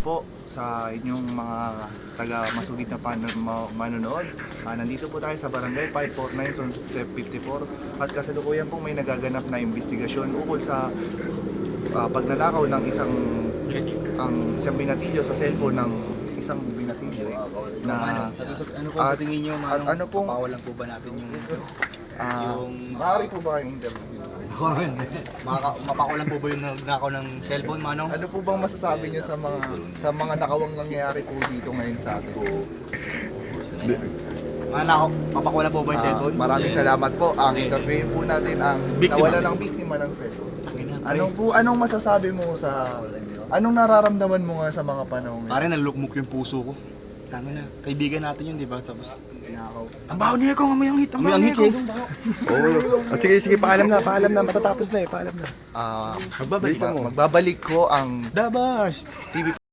po sa inyong mga taga-Masugid na manonood. Nandito po tayo sa Barangay 549, Zone 54 at kasalukuyan po may nagaganap na investigasyon ukol sa pagnanakaw ng isang binatilyo sa cellphone ng isang binatilyo na ano po sa tingin niyo, at ano pong papawalan po ba natin yung maaari po ba kayong interview? mapakulan po ba yung nagnakaw ng cellphone, Manong? Ano po bang masasabi niyo sa mga nakawang nangyayari po dito ngayon sa atin? Mapakulan po ba yung cellphone? Maraming salamat po. Ang interviewin po natin ang nawala ng biktima ng cellphone. Anong masasabi mo anong nararamdaman mo nga sa mga panahon ngayon? Pare, nalulukmok yung puso ko. Tama na, kaibigan natin yun, di ba? Tapos, Pinakaw. ang baho niya ko, amoy ang hit, ang baho niya ko. Sige, paalam na, matatapos na paalam na. Magbabalik ko ang Dabas! TV5